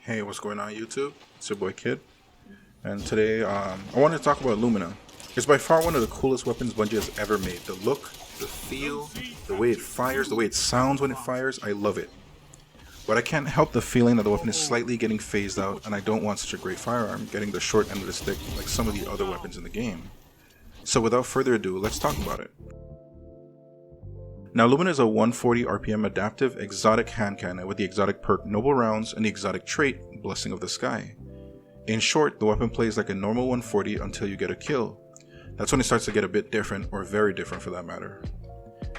Hey, what's going on YouTube? It's your boy Kid, and today I wanted to talk about Lumina. It's by far one of the coolest weapons Bungie has ever made. The look, the feel, the way it fires, the way it sounds when it fires, I love it. But I can't help the feeling that the weapon is slightly getting phased out, and I don't want such a great firearm getting the short end of the stick like some of the other weapons in the game. So without further ado, let's talk about it. Now, Lumina is a 140 RPM adaptive exotic hand cannon with the exotic perk Noble Rounds and the exotic trait Blessing of the Sky. In short, the weapon plays like a normal 140 until you get a kill. That's when it starts to get a bit different, or very different for that matter.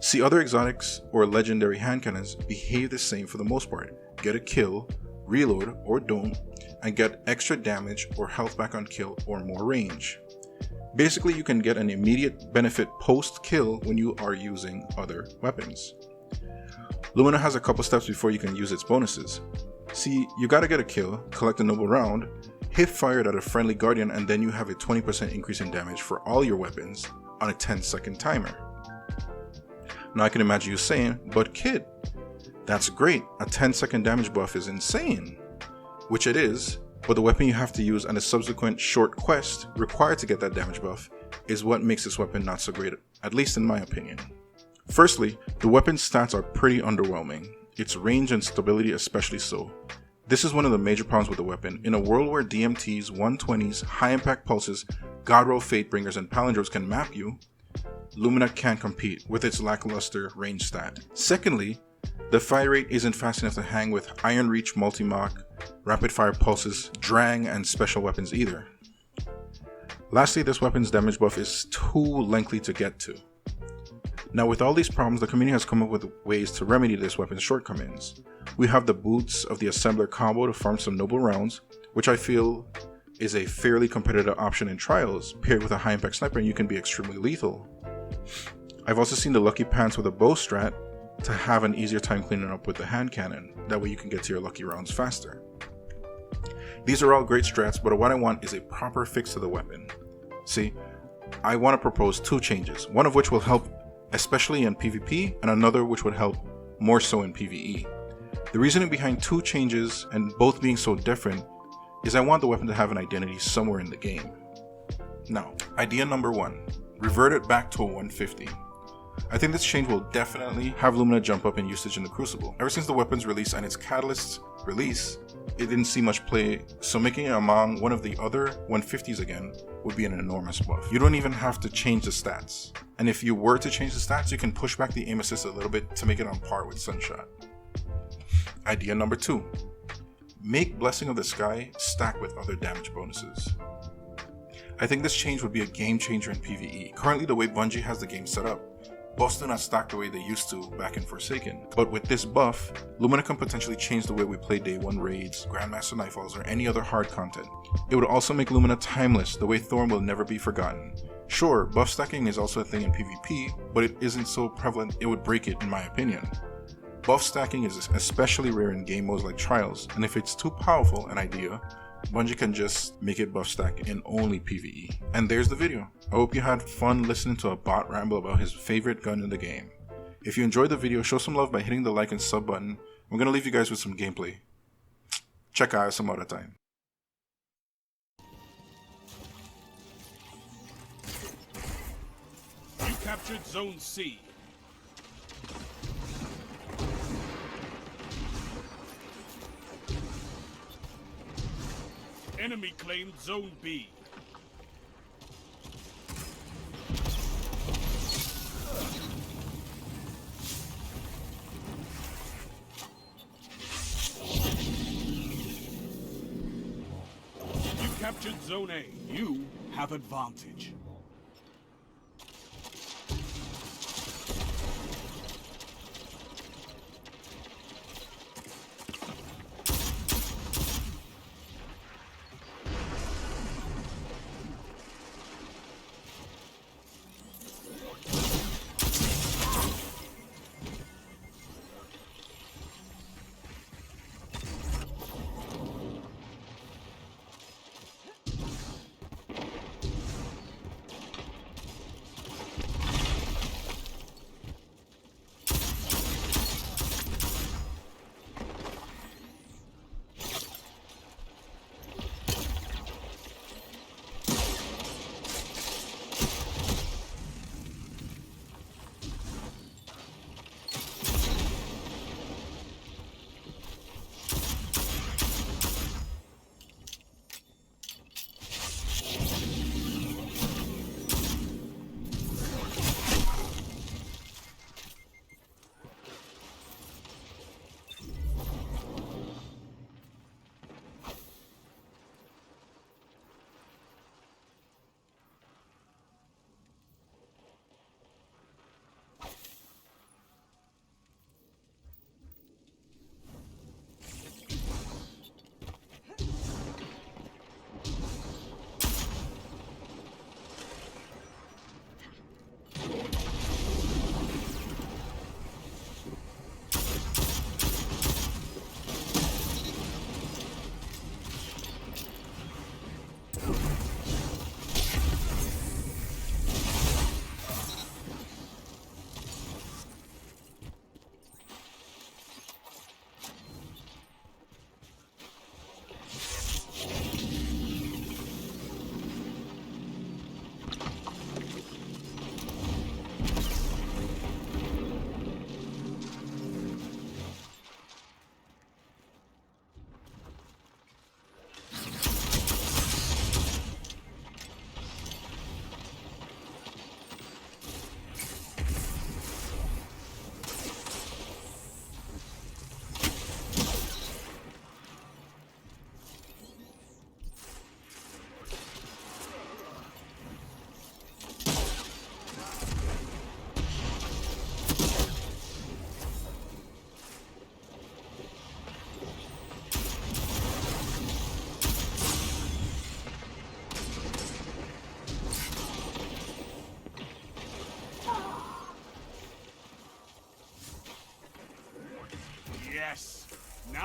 See, other exotics or legendary hand cannons behave the same for the most part. Get a kill, reload or don't, and get extra damage or health back on kill or more range. Basically, you can get an immediate benefit post-kill when you are using other weapons. Lumina has a couple steps before you can use its bonuses. See, you gotta get a kill, collect a noble round, hit fired at a friendly guardian, and then you have a 20% increase in damage for all your weapons on a 10-second timer. Now I can imagine you saying, but Kid, that's great, a 10-second damage buff is insane. Which it is, but the weapon you have to use and the subsequent short quest required to get that damage buff is what makes this weapon not so great, at least in my opinion. Firstly, the weapon's stats are pretty underwhelming, its range and stability especially so. This is one of the major problems with the weapon. In a world where DMTs, 120s, high impact pulses, Godroll Fatebringers, and Palindromes can map you, Lumina can't compete with its lackluster range stat. Secondly, the fire rate isn't fast enough to hang with Iron Reach multi-mock, rapid fire pulses, Drang, and special weapons either. Lastly, this weapon's damage buff is too lengthy to get to. Now with all these problems, the community has come up with ways to remedy this weapon's shortcomings. We have the Boots of the Assembler combo to farm some noble rounds, which I feel is a fairly competitive option in trials. Paired with a high impact sniper and you can be extremely lethal. I've also seen the Lucky Pants with a bow strat to have an easier time cleaning up with the hand cannon. That way you can get to your lucky rounds faster. These are all great strats, but what I want is a proper fix to the weapon. See, I want to propose two changes, one of which will help especially in PvP, and another which would help more so in PvE. The reasoning behind two changes, and both being so different, is I want the weapon to have an identity somewhere in the game. Now, idea number one, revert it back to a 150. I think this change will definitely have Lumina jump up in usage in the Crucible. Ever since the weapon's release and its Catalyst's release, it didn't see much play, so making it among one of the other 150s again would be an enormous buff. You don't even have to change the stats. And if you were to change the stats, you can push back the aim assist a little bit to make it on par with Sunshot. Idea number two, make Blessing of the Sky stack with other damage bonuses. I think this change would be a game changer in PvE. Currently, the way Bungie has the game set up, buffs do not stack the way they used to back in Forsaken. But with this buff, Lumina can potentially change the way we play Day 1 raids, Grandmaster Nightfalls, or any other hard content. It would also make Lumina timeless, the way Thorn will never be forgotten. Sure, buff stacking is also a thing in PvP, but it isn't so prevalent it would break it in my opinion. Buff stacking is especially rare in game modes like Trials, and if it's too powerful an idea, Bungie can just make it buff stack in only PvE. And there's the video. I hope you had fun listening to a bot ramble about his favorite gun in the game. If you enjoyed the video, show some love by hitting the like and sub button. I'm gonna leave you guys with some gameplay. Check out some other time. You captured Zone C. Enemy claimed Zone B. You captured Zone A. You have advantage.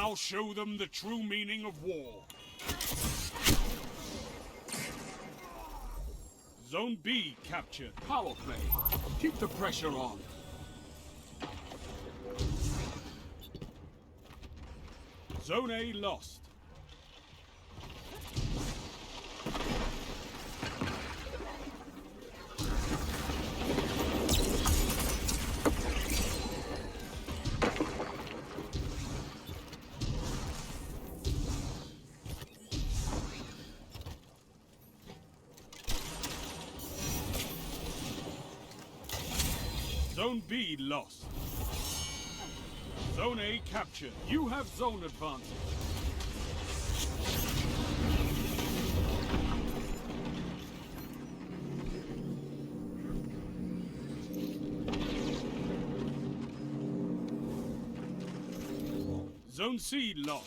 I'll show them the true meaning of war. Zone B captured. Power play. Keep the pressure on. Zone A lost. Zone B lost. Zone A captured. You have zone advantage. Zone C lost.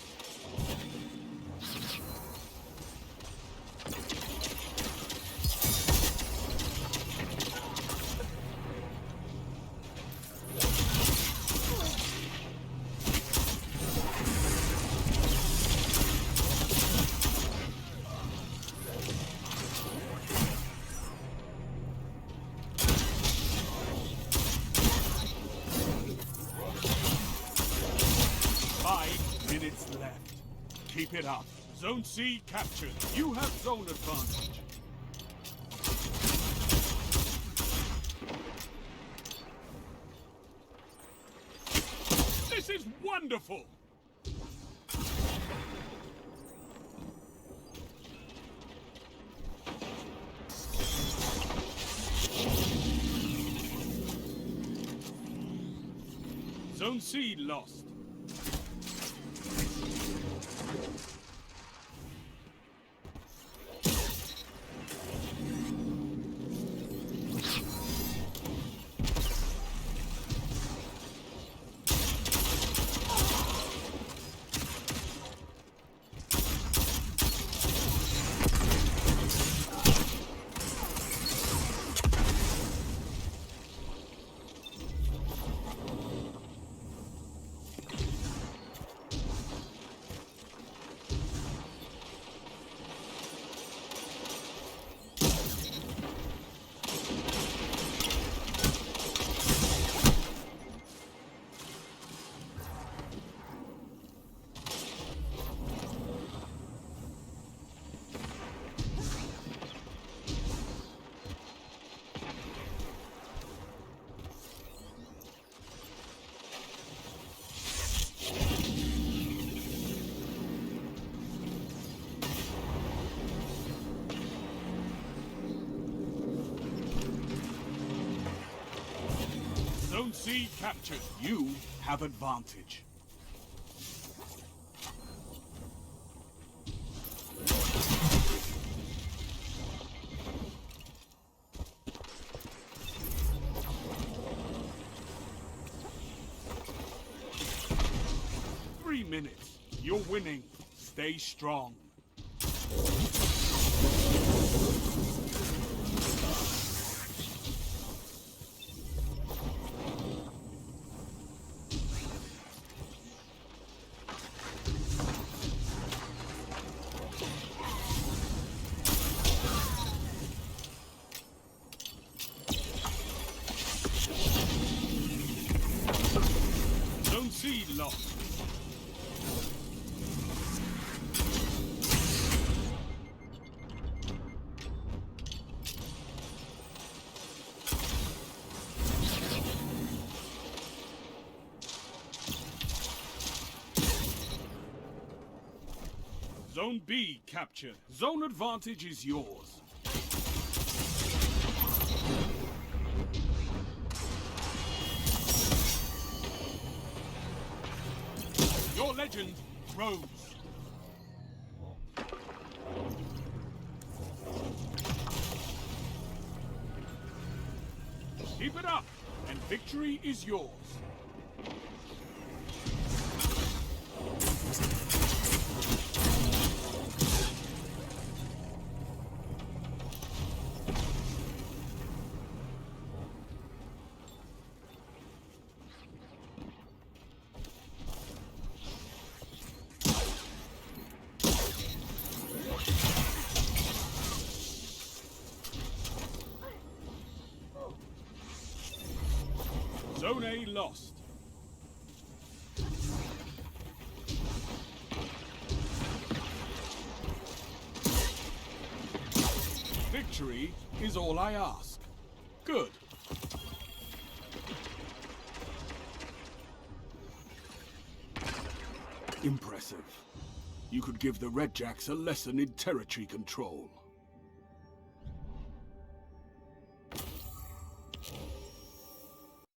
Left. Keep it up. Zone C captured. You have zone advantage. This is wonderful! Zone C lost. Zone C captured. You have advantage. Three minutes. You're winning. Stay strong. Zone C lost. Zone B captured. Zone advantage is yours. Your legend grows. Keep it up, and victory is yours. A lost. Victory is all I ask. Good. Impressive. You could give the Redjacks a lesson in territory control.